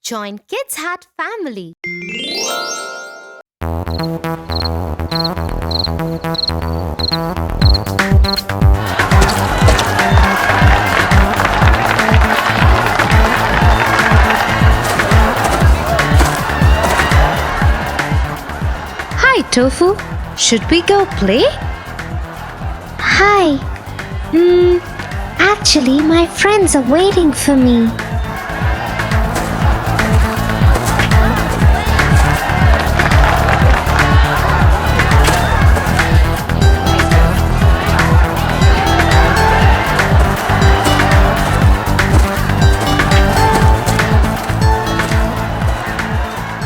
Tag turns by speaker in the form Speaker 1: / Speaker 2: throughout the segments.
Speaker 1: Join Kids Hut family. Hi, Tofu. Should we go play?
Speaker 2: Hi. Actually, my friends are waiting for me.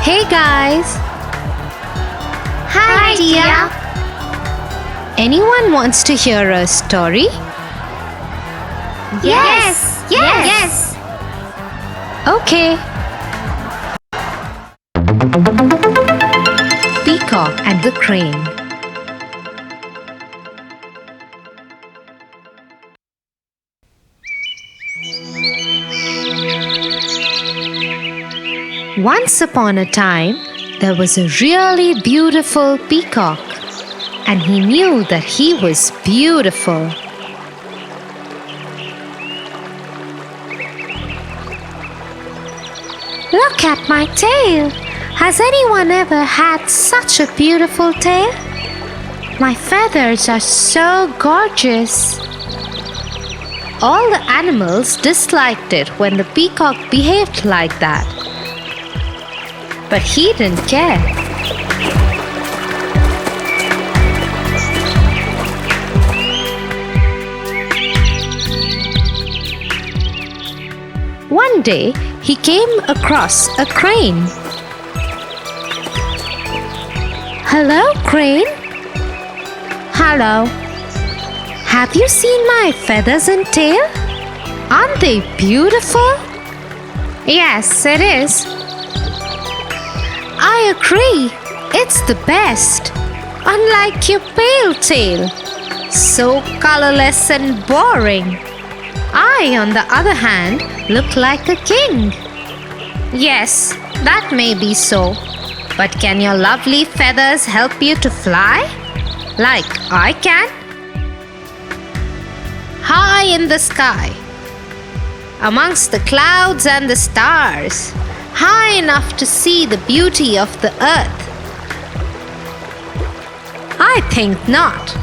Speaker 1: Hey guys.
Speaker 2: Hi, Tia.
Speaker 1: Anyone wants to hear a story?
Speaker 2: Yes.
Speaker 1: Okay. Peacock and the Crane. Once upon a time, there was a really beautiful peacock, and he knew that he was beautiful.
Speaker 2: Look at my tail. Has anyone ever had such a beautiful tail? My feathers are so gorgeous.
Speaker 1: All the animals disliked it when the peacock behaved like that. But he didn't care. One day, he came across a crane. Hello, crane. Hello. Have you seen my feathers and tail? Aren't they beautiful? Yes, it is. I agree. It's the best. Unlike your pale tail. So colorless and boring. I, on the other hand, look like a king. Yes, that may be so. But can your lovely feathers help you to fly? Like I can? High in the sky, amongst the clouds and the stars, high enough to see the beauty of the earth? I think not.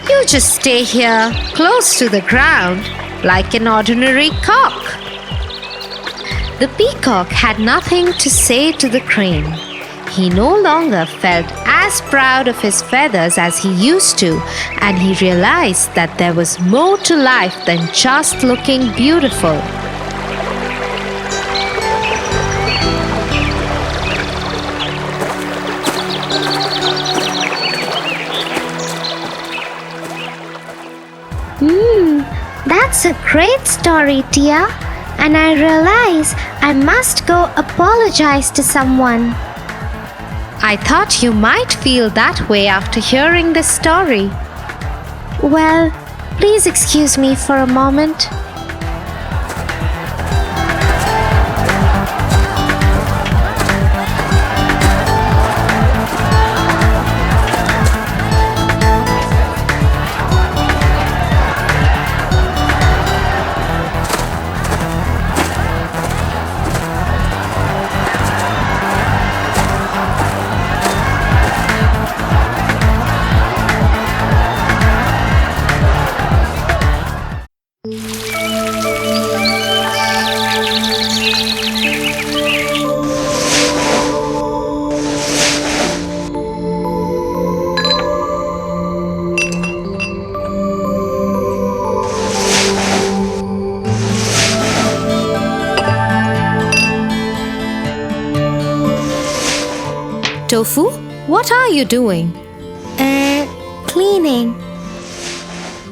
Speaker 1: You just stay here, close to the ground, like an ordinary cock. The peacock had nothing to say to the crane. He no longer felt as proud of his feathers as he used to, and he realized that there was more to life than just looking beautiful.
Speaker 2: That's a great story, Tia. And I realize I must go apologize to someone.
Speaker 1: I thought you might feel that way after hearing this story.
Speaker 2: Well, please excuse me for a moment.
Speaker 1: Tofu, what are you doing?
Speaker 2: Cleaning.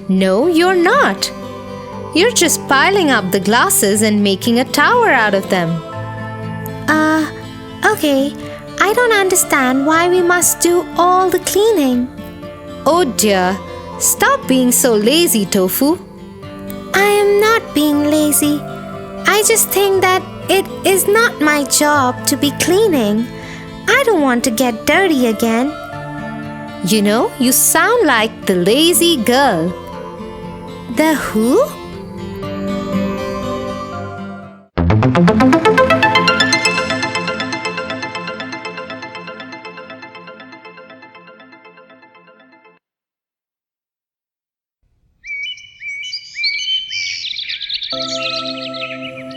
Speaker 1: No, you're not. You're just piling up the glasses and making a tower out of them.
Speaker 2: Okay. I don't understand why we must do all the cleaning.
Speaker 1: Oh dear, stop being so lazy, Tofu.
Speaker 2: I am not being lazy. I just think that It is not my job to be cleaning. I don't want to get dirty again.
Speaker 1: You know, you sound like the lazy girl.
Speaker 2: The who?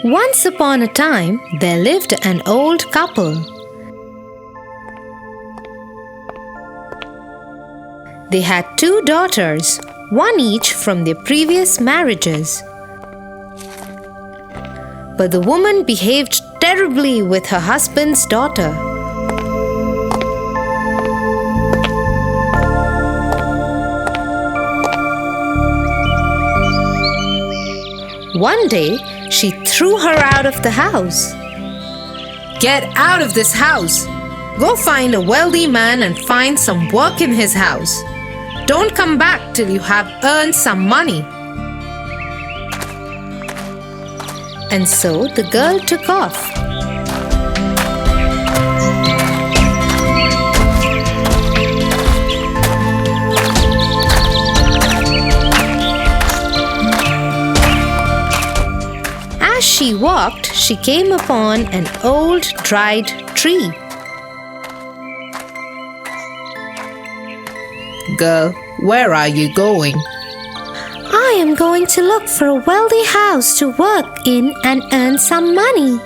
Speaker 1: Once upon a time, there lived an old couple. They had 2 daughters, one each from their previous marriages. But the woman behaved terribly with her husband's daughter. One day, she threw her out of the house. "Get out of this house! Go find a wealthy man and find some work in his house. Don't come back till you have earned some money." And so the girl took off. As she walked, she came upon an old dried tree.
Speaker 3: Girl, where are you going?
Speaker 2: I am going to look for a wealthy house to work in and earn some money.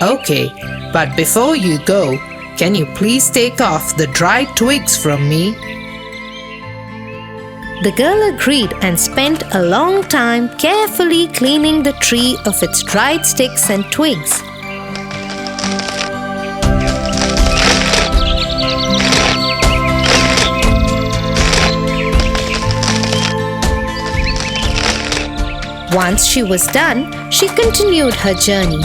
Speaker 3: Okay, but before you go, can you please take off the dried twigs from me?
Speaker 1: The girl agreed and spent a long time carefully cleaning the tree of its dried sticks and twigs. Once she was done, she continued her journey.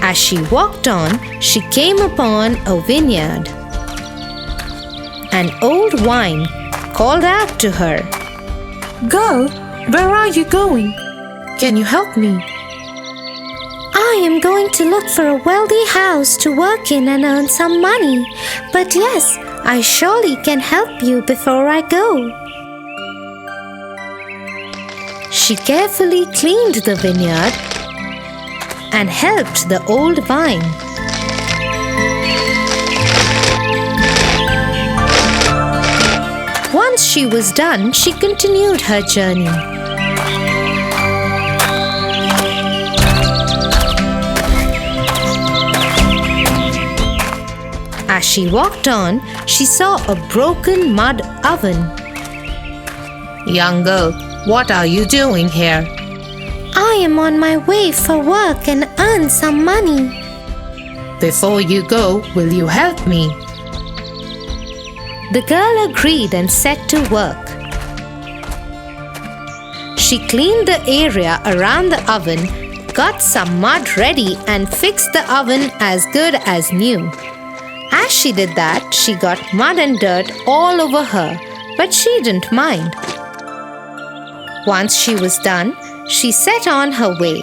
Speaker 1: As she walked on, she came upon a vineyard. An old vine called out to her,
Speaker 3: Girl, where are you going? Can you help me?
Speaker 2: I am going to look for a wealthy house to work in and earn some money. But yes, I surely can help you before I go.
Speaker 1: She carefully cleaned the vineyard and helped the old vine. Once she was done, she continued her journey. As she walked on, she saw a broken mud oven.
Speaker 3: Young girl, what are you doing here?
Speaker 2: I am on my way for work and earn some money.
Speaker 3: Before you go, will you help me?
Speaker 1: The girl agreed and set to work. She cleaned the area around the oven, got some mud ready, and fixed the oven as good as new. As she did that, she got mud and dirt all over her, but she didn't mind. Once she was done, she set on her way.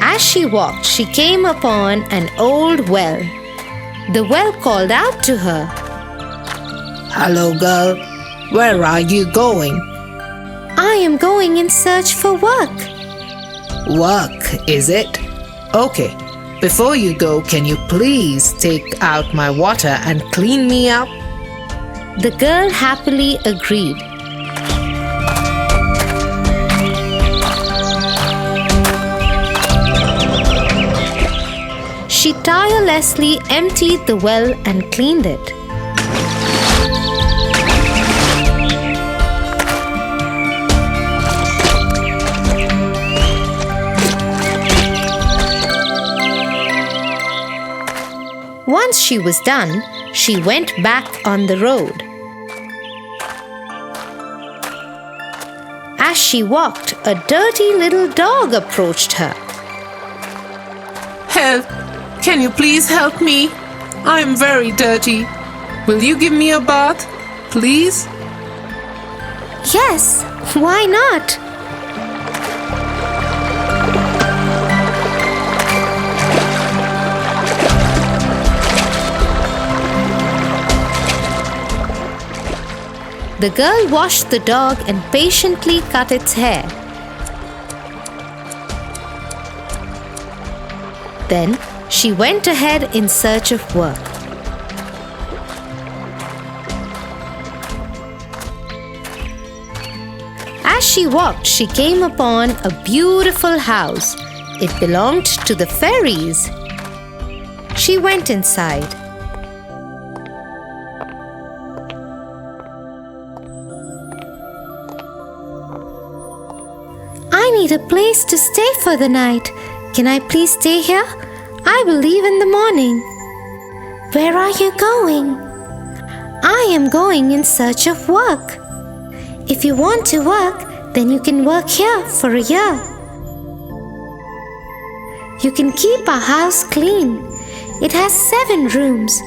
Speaker 1: As she walked, she came upon an old well. The well called out to her,
Speaker 3: Hello, girl. Where are you going?
Speaker 2: I am going in search for work.
Speaker 3: Work, is it? Okay. Before you go, can you please take out my water and clean me up?
Speaker 1: The girl happily agreed. She tirelessly emptied the well and cleaned it. Once she was done, she went back on the road. As she walked, a dirty little dog approached her.
Speaker 3: Help! Can you please help me? I am very dirty. Will you give me a bath, please?
Speaker 2: Yes, why not?
Speaker 1: The girl washed the dog and patiently cut its hair. Then she went ahead in search of work. As she walked, she came upon a beautiful house. It belonged to the fairies. She went inside.
Speaker 2: I need a place to stay for the night. Can I please stay here? I will leave in the morning. Where are you going? I am going in search of work. If you want to work, then you can work here for a year. You can keep our house clean. It has 7 rooms.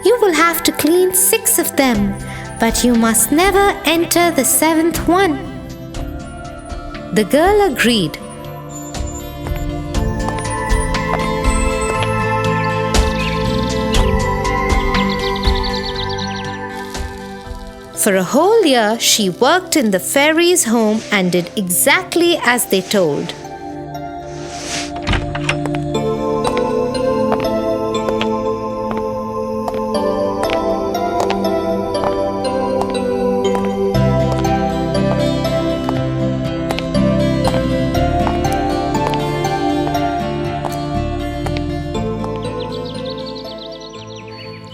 Speaker 2: You will have to clean 6 of them, but you must never enter the 7th one.
Speaker 1: The girl agreed. For a whole year, she worked in the fairies' home and did exactly as they told.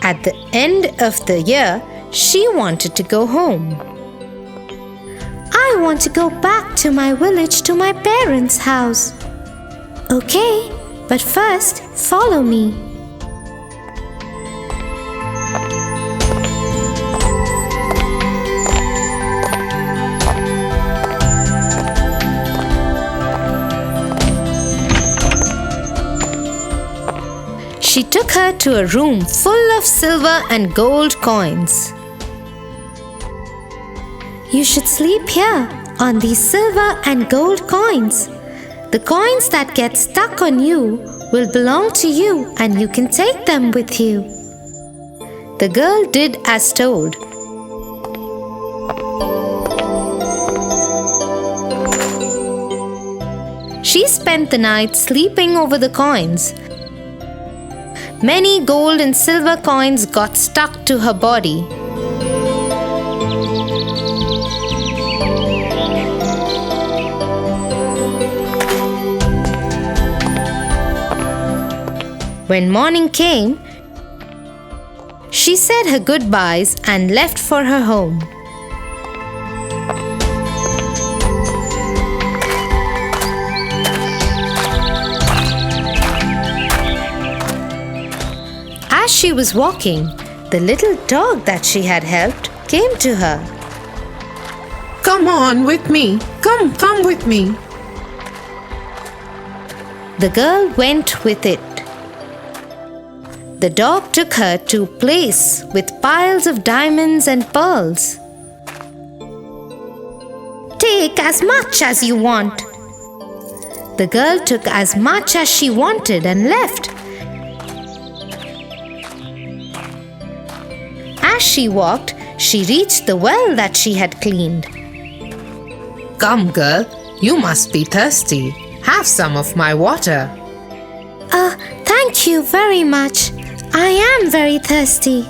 Speaker 1: At the end of the year, she wanted to go home.
Speaker 2: I want to go back to my village to my parents' house. Okay, but first follow me.
Speaker 1: She took her to a room full of silver and gold coins.
Speaker 2: You should sleep here on these silver and gold coins. The coins that get stuck on you will belong to you and you can take them with you.
Speaker 1: The girl did as told. She spent the night sleeping over the coins. Many gold and silver coins got stuck to her body. When morning came, she said her goodbyes and left for her home. As she was walking, the little dog that she had helped came to her.
Speaker 3: Come on with me. Come with me.
Speaker 1: The girl went with it. The dog took her to a place with piles of diamonds and pearls.
Speaker 2: Take as much as you want.
Speaker 1: The girl took as much as she wanted and left. As she walked, she reached the well that she had cleaned.
Speaker 3: Come, girl. You must be thirsty. Have some of my water.
Speaker 2: Thank you very much. I am very thirsty.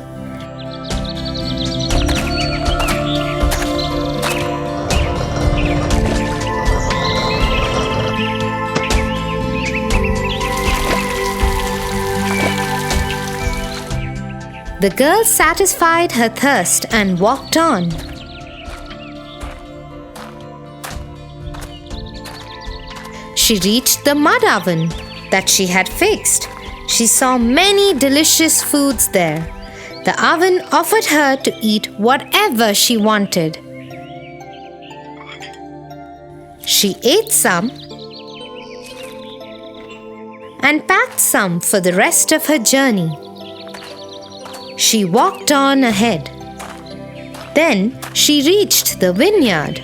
Speaker 1: The girl satisfied her thirst and walked on. She reached the mud oven that she had fixed. She saw many delicious foods there. The oven offered her to eat whatever she wanted. She ate some
Speaker 2: and packed some for the rest of her journey. She walked on ahead. Then she reached the vineyard.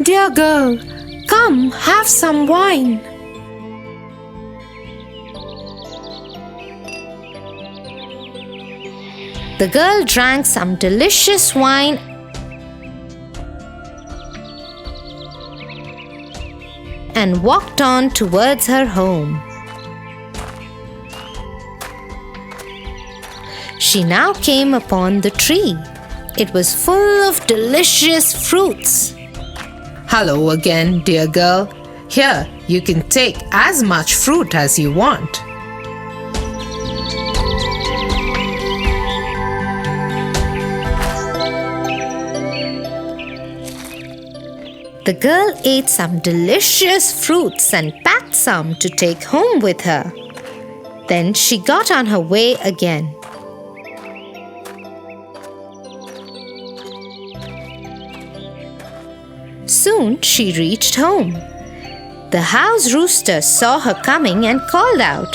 Speaker 3: Dear girl, come have some wine.
Speaker 2: The girl drank some delicious wine and walked on towards her home. She now came upon the tree. It was full of delicious fruits.
Speaker 3: Hello again, dear girl. Here, you can take as much fruit as you want.
Speaker 2: The girl ate some delicious fruits and packed some to take home with her. Then she got on her way again. Soon she reached home. The house rooster saw her coming and called out,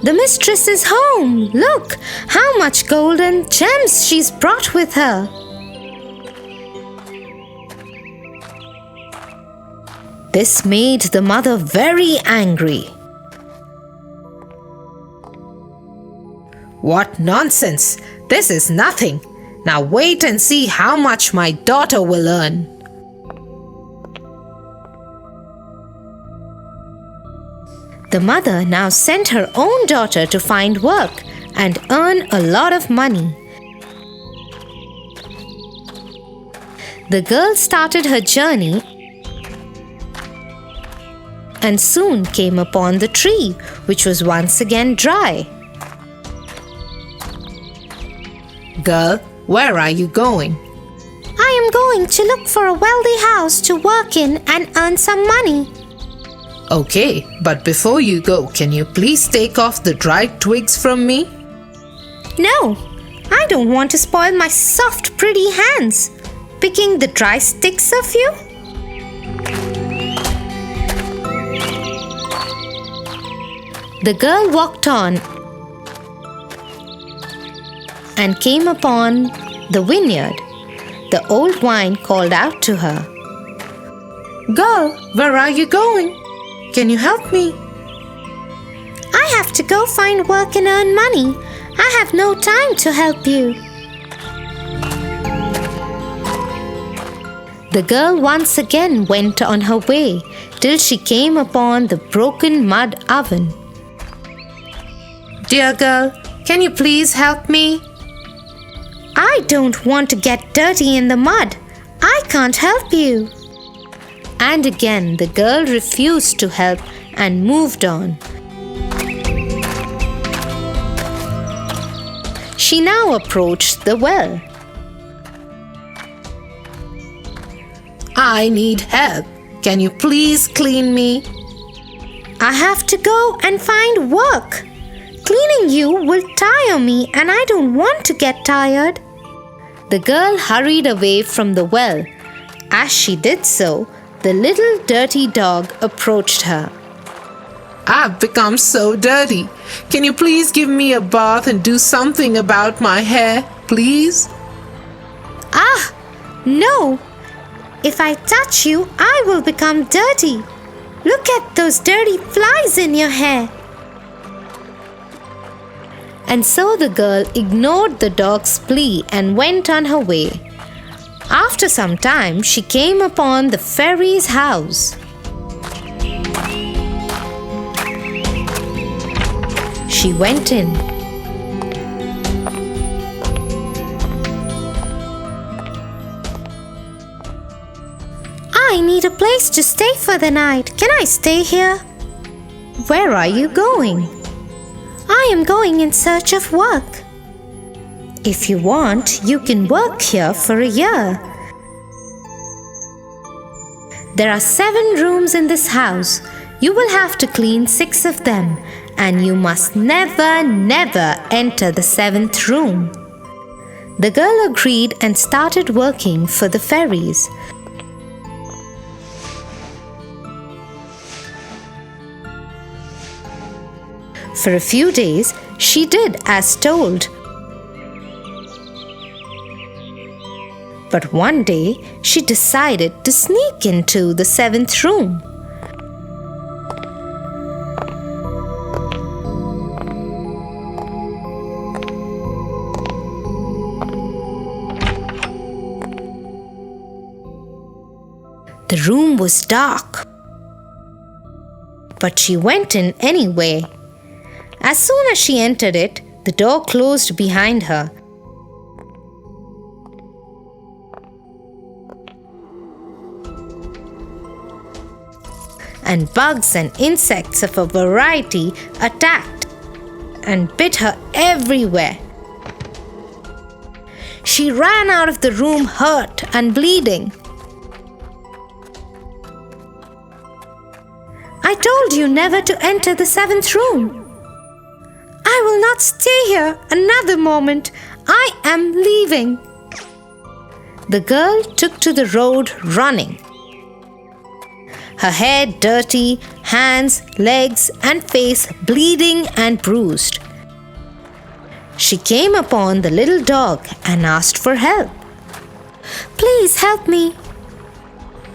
Speaker 2: "The mistress is home! Look how much gold and gems she's brought with her!" This made the mother very angry.
Speaker 3: What nonsense! This is nothing. Now wait and see how much my daughter will earn.
Speaker 2: The mother now sent her own daughter to find work and earn a lot of money. The girl started her journey and soon came upon the tree, which was once again dry.
Speaker 3: Girl, where are you going?
Speaker 2: I am going to look for a wealthy house to work in and earn some money.
Speaker 3: Okay, but before you go, can you please take off the dried twigs from me?
Speaker 2: No, I don't want to spoil my soft, pretty hands picking the dry sticks of you. The girl walked on and came upon the vineyard. The old vine called out to her,
Speaker 3: Girl, where are you going? Can you help me?
Speaker 2: I have to go find work and earn money. I have no time to help you. The girl once again went on her way till she came upon the broken mud oven.
Speaker 3: Dear girl, can you please help me?
Speaker 2: I don't want to get dirty in the mud. I can't help you. And again the girl refused to help and moved on. She now approached the well.
Speaker 3: I need help. Can you please clean me?
Speaker 2: I have to go and find work. Cleaning you will tire me and I don't want to get tired. The girl hurried away from the well. As she did so, the little dirty dog approached her.
Speaker 3: I've become so dirty. Can you please give me a bath and do something about my hair, please?
Speaker 2: Ah, no. If I touch you, I will become dirty. Look at those dirty flies in your hair. And so the girl ignored the dog's plea and went on her way. After some time, she came upon the fairy's house. She went in. I need a place to stay for the night. Can I stay here? Where are you going? I am going in search of work. If you want, you can work here for a year. There are 7 rooms in this house. You will have to clean 6 of them, and you must never enter the 7th room. The girl agreed and started working for the fairies.
Speaker 1: For a few days, she did as told. But one day, she decided to sneak into the seventh room. The room was dark, but she went in anyway. As soon as she entered it, the door closed behind her. And bugs and insects of a variety attacked and bit her everywhere. She ran out of the room hurt and bleeding. I told you never to enter the seventh room. I will not stay here another moment. I am leaving. The girl took to the road running. Her hair dirty, hands, legs, and face bleeding and bruised. She came upon the little dog and asked for help. Please help me.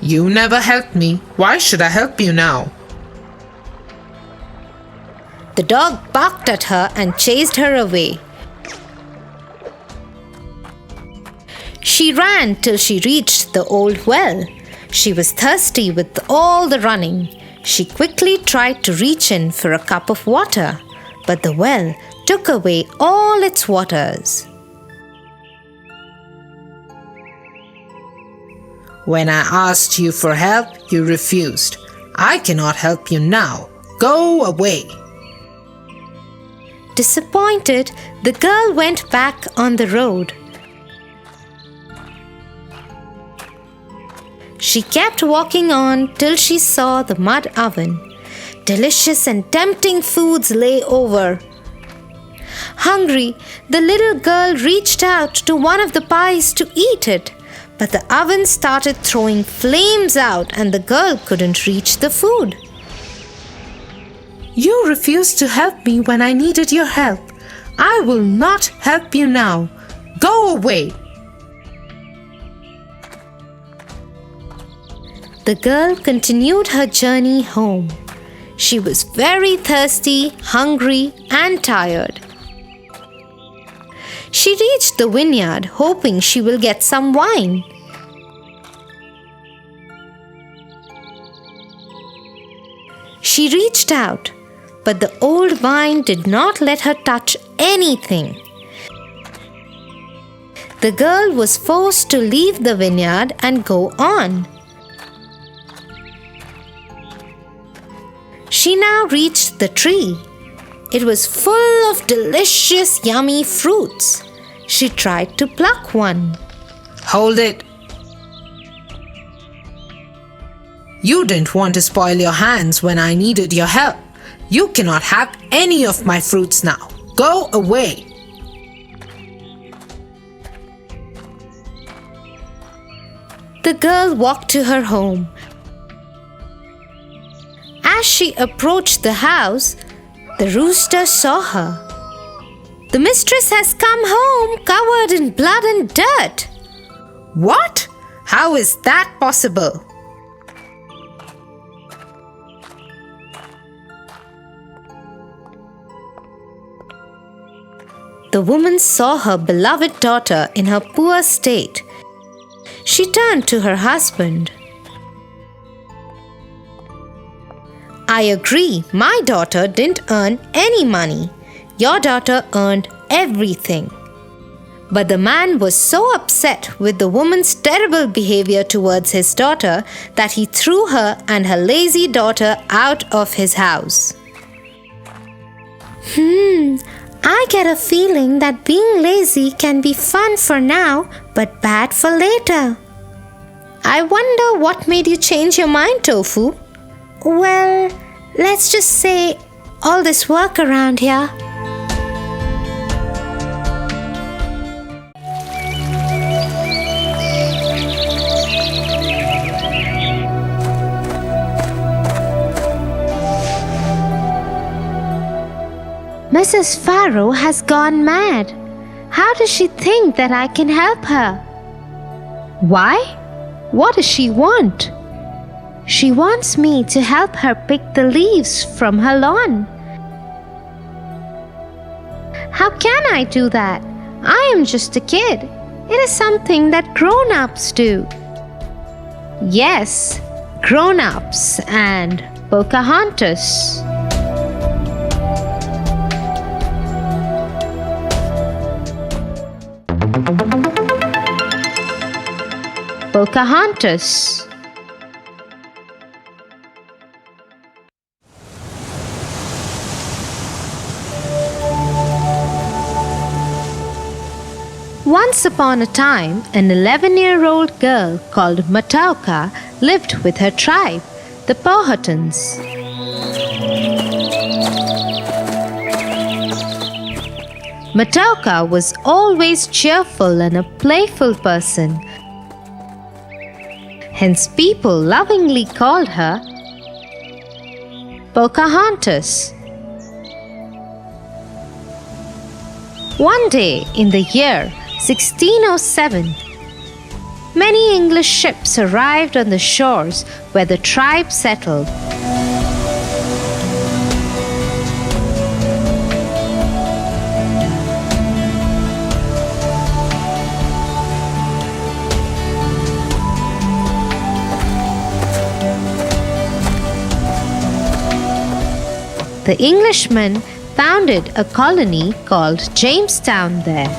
Speaker 3: You never helped me. Why should I help you now?
Speaker 1: The dog barked at her and chased her away. She ran till she reached the old well. She was thirsty with all the running. She quickly tried to reach in for a cup of water, but the well took away all its waters.
Speaker 3: When I asked you for help, you refused. I cannot help you now. Go away.
Speaker 1: Disappointed, the girl went back on the road. She kept walking on till she saw the mud oven. Delicious and tempting foods lay over. Hungry, the little girl reached out to one of the pies to eat it, but the oven started throwing flames out and the girl couldn't reach the food.
Speaker 3: You refused to help me when I needed your help. I will not help you now. Go away.
Speaker 1: The girl continued her journey home. She was very thirsty, hungry, and tired. She reached the vineyard hoping she will get some wine. She reached out, but the old vine did not let her touch anything. The girl was forced to leave the vineyard and go on. She now reached the tree. It was full of delicious, yummy fruits. She tried to pluck one.
Speaker 3: Hold it. You didn't want to spoil your hands when I needed your help. You cannot have any of my fruits now. Go away.
Speaker 1: The girl walked to her home. As she approached the house, the rooster saw her. The mistress has come home covered in blood and dirt.
Speaker 3: What? How is that possible?
Speaker 1: The woman saw her beloved daughter in her poor state. She turned to her husband. I agree, my daughter didn't earn any money. Your daughter earned everything. But the man was so upset with the woman's terrible behavior towards his daughter that he threw her and her lazy daughter out of his house. I get a feeling that being lazy can be fun for now, but bad for later. I wonder what made you change your mind, Tofu? Well, let's just say all this work around here. Mrs. Pharaoh has gone mad. How does she think that I can help her? Why? What does she want? She wants me to help her pick the leaves from her lawn. How can I do that? I am just a kid. It is something that grown-ups do. Yes, grown-ups and Pocahontas. Pocahontas. Once upon a time, an 11-year-old girl called Matoaka lived with her tribe, the Powhatans. Matoaka was always cheerful and a playful person. Hence, people lovingly called her Pocahontas. One day in the year 1607, many English ships arrived on the shores where the tribe settled. The Englishmen founded a colony called Jamestown there.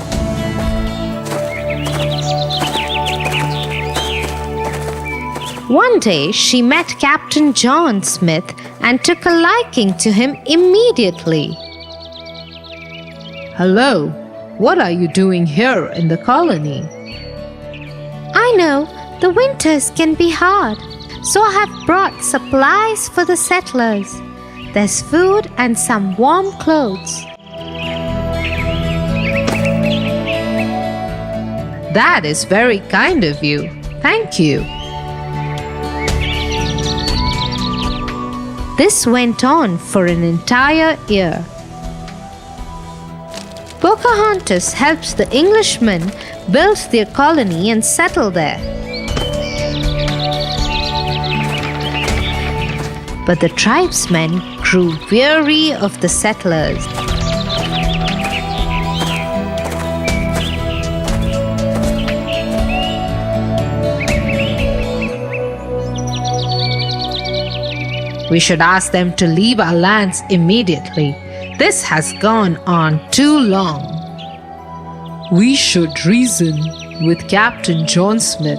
Speaker 1: One day she met Captain John Smith and took a liking to him immediately.
Speaker 3: Hello, what are you doing here in the colony?
Speaker 1: I know the winters can be hard, so I have brought supplies for the settlers. There's food and some warm clothes.
Speaker 3: That is very kind of you. Thank you.
Speaker 1: This went on for an entire year. Pocahontas helped the Englishmen build their colony and settle there. But the tribesmen grew weary of the settlers.
Speaker 3: We should ask them to leave our lands immediately. This has gone on too long. We should reason with Captain John Smith.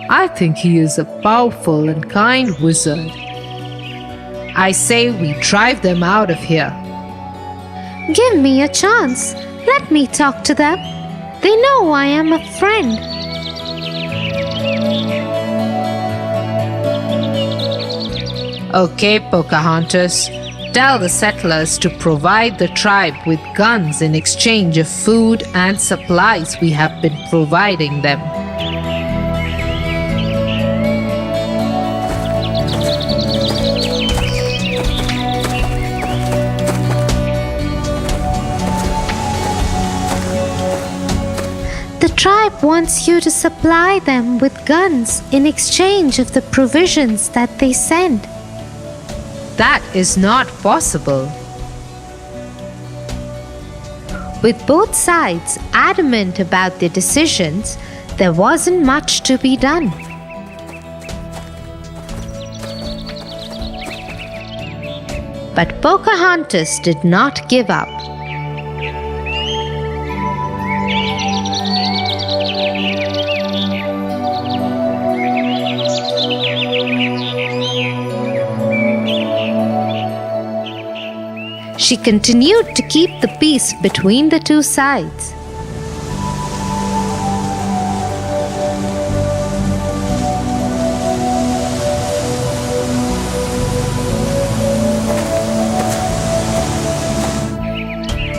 Speaker 3: I think he is a powerful and kind wizard. I say we drive them out of here.
Speaker 1: Give me a chance. Let me talk to them. They know I am a friend.
Speaker 3: Okay, Pocahontas. Tell the settlers to provide the tribe with guns in exchange of food and supplies we have been providing them.
Speaker 1: The tribe wants you to supply them with guns in exchange of the provisions that they send.
Speaker 3: That is not possible.
Speaker 1: With both sides adamant about their decisions, there wasn't much to be done. But Pocahontas did not give up. She continued to keep the peace between the two sides.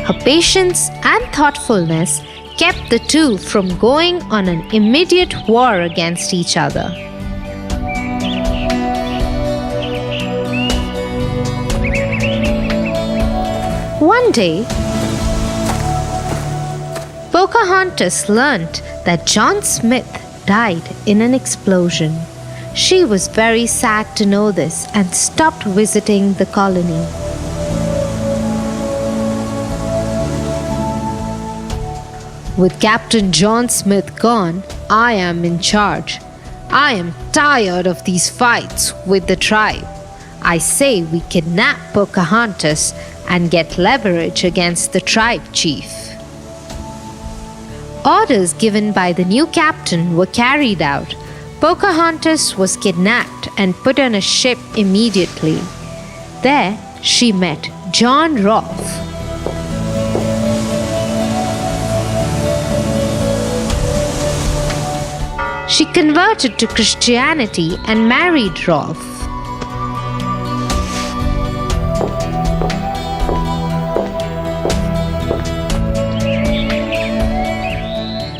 Speaker 1: Her patience and thoughtfulness kept the two from going on an immediate war against each other. One day, Pocahontas learnt that John Smith died in an explosion. She was very sad to know this and stopped visiting the colony. With Captain John Smith gone, I am in charge. I am tired of these fights with the tribe. I say we kidnap Pocahontas and get leverage against the tribe chief. Orders given by the new captain were carried out. Pocahontas was kidnapped and put on a ship immediately. There she met John Rolfe. She converted to Christianity and married Rolfe.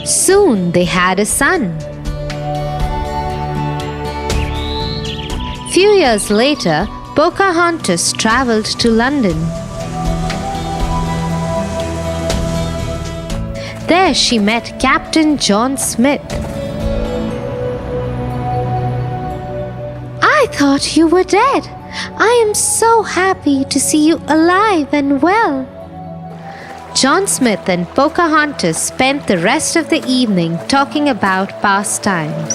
Speaker 1: Soon they had a son. Few years later, Pocahontas traveled to London. There she met Captain John Smith. I thought you were dead. I am so happy to see you alive and well. John Smith and Pocahontas spent the rest of the evening talking about past times.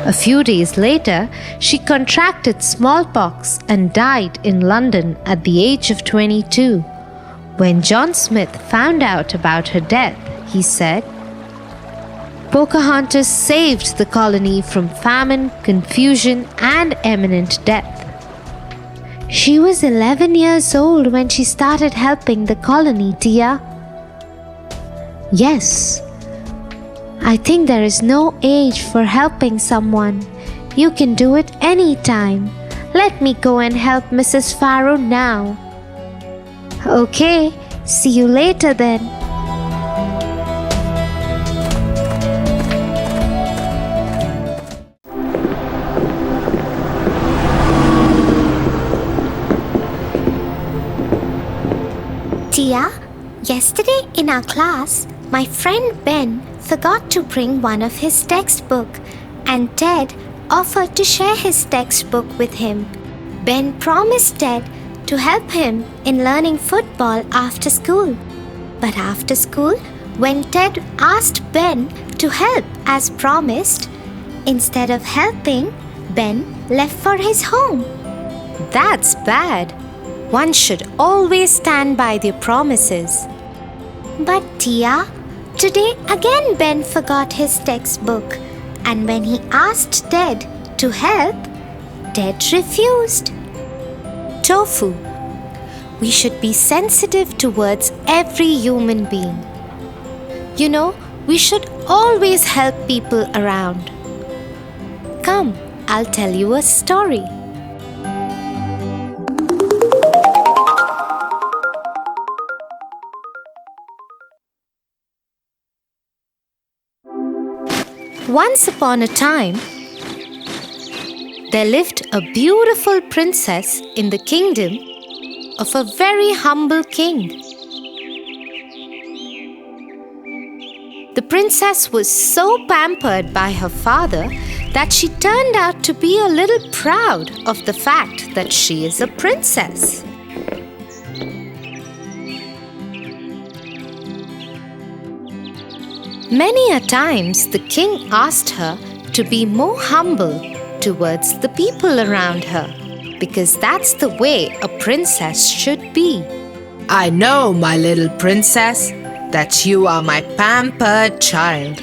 Speaker 1: A few days later, she contracted smallpox and died in London at the age of 22. When John Smith found out about her death, he said, "Pocahontas saved the colony from famine, confusion, and imminent death." She was 11 years old when she started helping the colony, Tia. Yes. I think there is no age for helping someone. You can do it anytime. Let me go and help Mrs. Farrow now. Okay, see you later then.
Speaker 2: Tia, yesterday in our class, my friend Ben forgot to bring one of his textbook, and Ted offered to share his textbook with him. Ben promised Ted to help him in learning football after school. But after school, when Ted asked Ben to help as promised, instead of helping, Ben left for his home.
Speaker 1: That's bad. One should always stand by their promises.
Speaker 2: But Tia, today again Ben forgot his textbook, and when he asked Ted to help, Ted refused.
Speaker 1: Tofu. We should be sensitive towards every human being. You know, we should always help people around. Come, I'll tell you a story. Once upon a time, there lived a beautiful princess in the kingdom of a very humble king. The princess was so pampered by her father that she turned out to be a little proud of the fact that she is a princess. Many a times the king asked her to be more humble towards the people around her, because that's the way a princess should be.
Speaker 3: I know, my little princess, that you are my pampered child.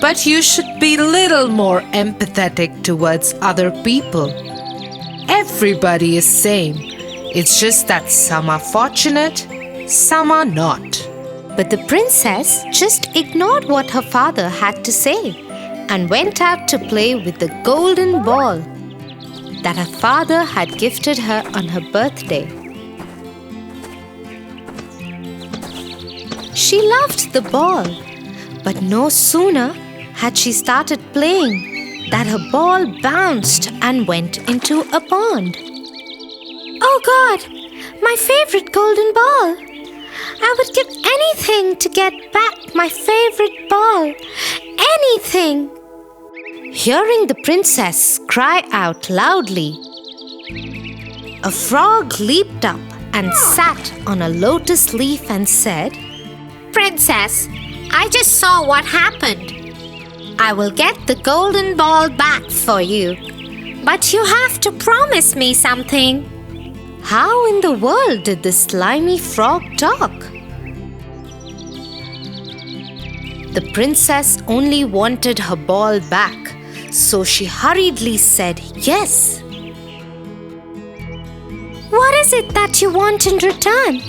Speaker 3: But you should be a little more empathetic towards other people. Everybody is same. It's just that some are fortunate, some are not.
Speaker 1: But the princess just ignored what her father had to say and went out to play with the golden ball that her father had gifted her on her birthday. She loved the ball, but no sooner had she started playing that her ball bounced and went into a pond.
Speaker 2: Oh God! My favorite golden ball. I would give anything to get back my favorite ball. Anything.
Speaker 1: Hearing the princess cry out loudly, a frog leaped up and sat on a lotus leaf and said,
Speaker 2: Princess, I just saw what happened. I will get the golden ball back for you. But you have to promise me something.
Speaker 1: How in the world did the slimy frog talk? The princess only wanted her ball back, so she hurriedly said yes.
Speaker 2: What is it that you want in return?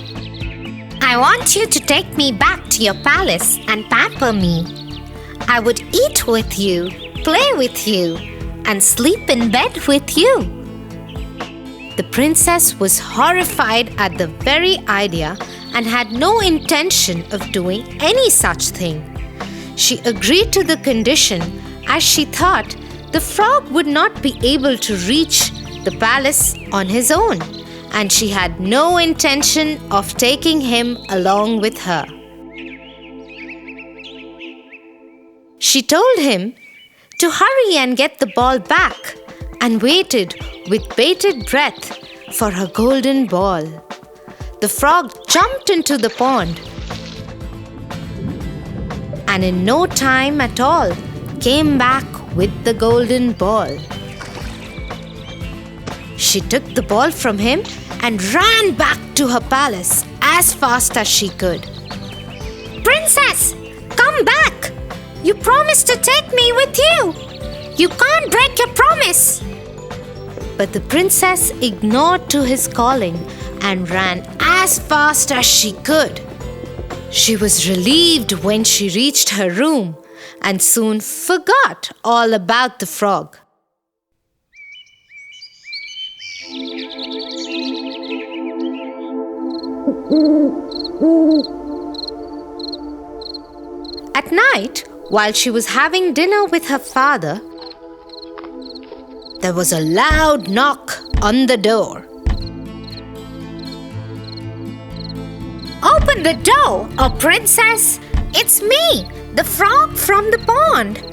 Speaker 2: I want you to take me back to your palace and pamper me. I would eat with you, play with you, and sleep in bed with you.
Speaker 1: The princess was horrified at the very idea and had no intention of doing any such thing. She agreed to the condition as she thought the frog would not be able to reach the palace on his own, and she had no intention of taking him along with her. She told him to hurry and get the ball back and waited with bated breath for her golden ball. The frog jumped into the pond and in no time at all came back with the golden ball. She took the ball from him and ran back to her palace as fast as she could.
Speaker 2: Princess, come back! You promised to take me with you. You can't break your promise.
Speaker 1: But the princess ignored to his calling and ran as fast as she could. She was relieved when she reached her room and soon forgot all about the frog. At night, while she was having dinner with her father, there was a loud knock on the door.
Speaker 2: Open the door, oh princess! It's me, the frog from the pond.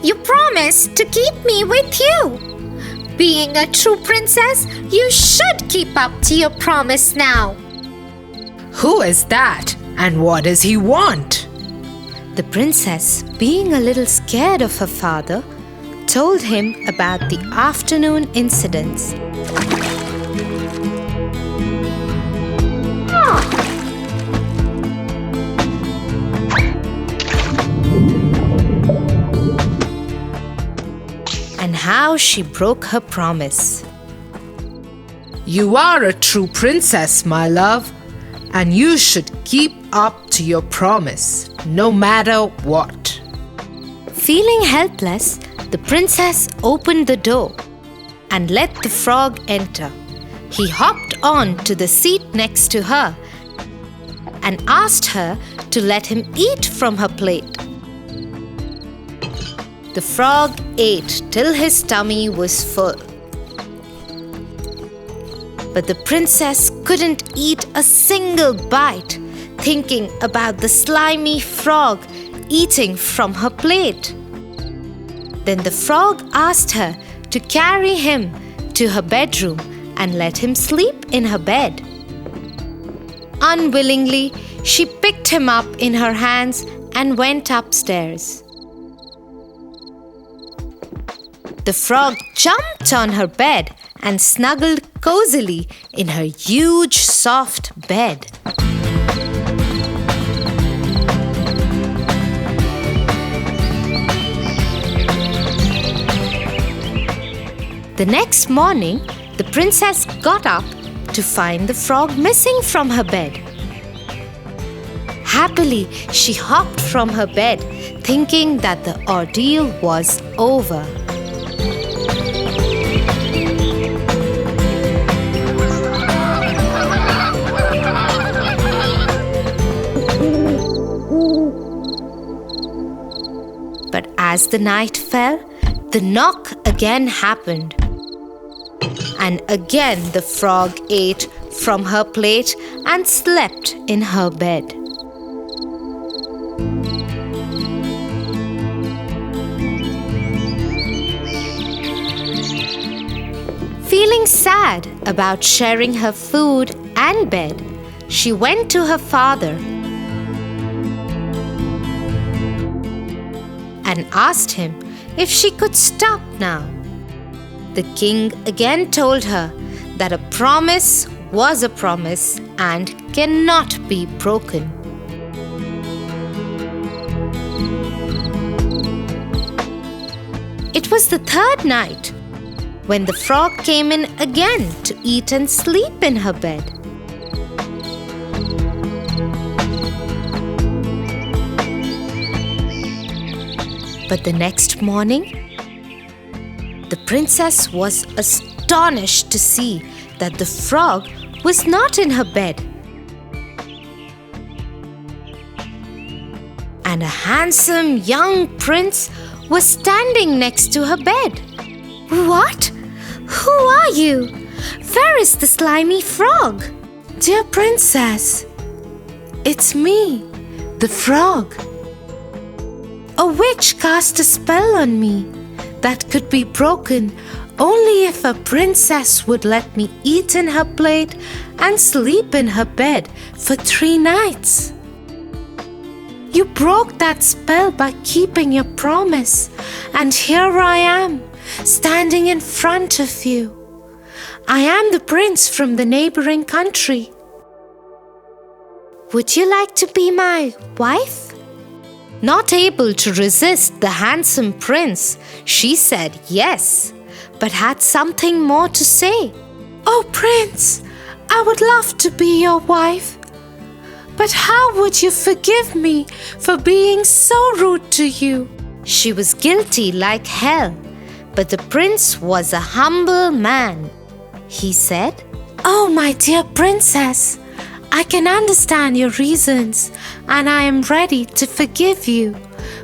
Speaker 2: You promised to keep me with you. Being a true princess, you should keep up to your promise now.
Speaker 3: Who is that? And what does he want?
Speaker 1: The princess, being a little scared of her father, told him about the afternoon incidents. And how she broke her promise.
Speaker 3: You are a true princess, my love, and you should keep up to your promise, no matter what.
Speaker 1: Feeling helpless, the princess opened the door and let the frog enter. He hopped on to the seat next to her and asked her to let him eat from her plate. The frog ate till his tummy was full. But the princess couldn't eat a single bite, thinking about the slimy frog eating from her plate. Then the frog asked her to carry him to her bedroom and let him sleep in her bed. Unwillingly, she picked him up in her hands and went upstairs. The frog jumped on her bed and snuggled cozily in her huge, soft bed. The next morning, the princess got up to find the frog missing from her bed. Happily, she hopped from her bed, thinking that the ordeal was over. But as the night fell, the knock again happened. And again the frog ate
Speaker 2: from her plate and slept in her bed. Feeling sad about sharing her food and bed, she went to her father and asked him if she could stop now. The king again told her that a promise was a promise and cannot be broken. It was the third night when the frog came in again to eat and sleep in her bed. But the next morning, the princess was astonished to see that the frog was not in her bed. And a handsome young prince was standing next to her bed.
Speaker 1: What? Who are you? Where is the slimy frog?
Speaker 2: Dear princess, it's me, the frog. A witch cast a spell on me that could be broken only if a princess would let me eat in her plate and sleep in her bed for 3 nights. You broke that spell by keeping your promise, and here I am, standing in front of you. I am the prince from the neighboring country.
Speaker 1: Would you like to be my wife?
Speaker 2: Not able to resist the handsome prince, she said yes, but had something more to say.
Speaker 3: Oh, Prince, I would love to be your wife. But how would you forgive me for being so rude to you?
Speaker 2: She was guilty like hell, but the prince was a humble man. He said,
Speaker 3: Oh, my dear princess, I can understand your reasons and I am ready to forgive you.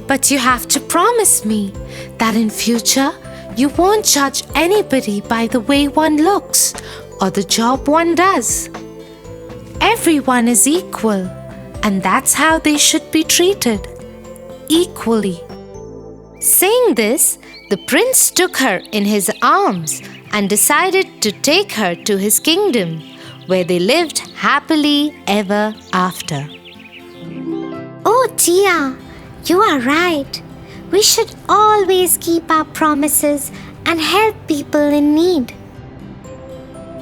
Speaker 3: But you have to promise me that in future you won't judge anybody by the way one looks or the job one does. Everyone is equal, and that's how they should be treated, equally.
Speaker 2: Saying this, the prince took her in his arms and decided to take her to his kingdom, where they lived happily ever after.
Speaker 1: Oh dear, you are right. We should always keep our promises and help people in need.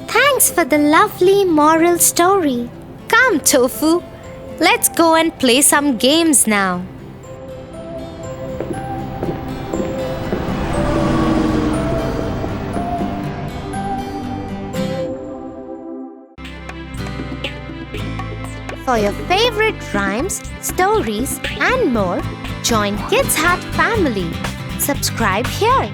Speaker 1: Thanks for the lovely moral story.
Speaker 2: Come, Tofu, let's go and play some games now. For your favorite rhymes, stories, and more, join Kids Hut family. Subscribe here.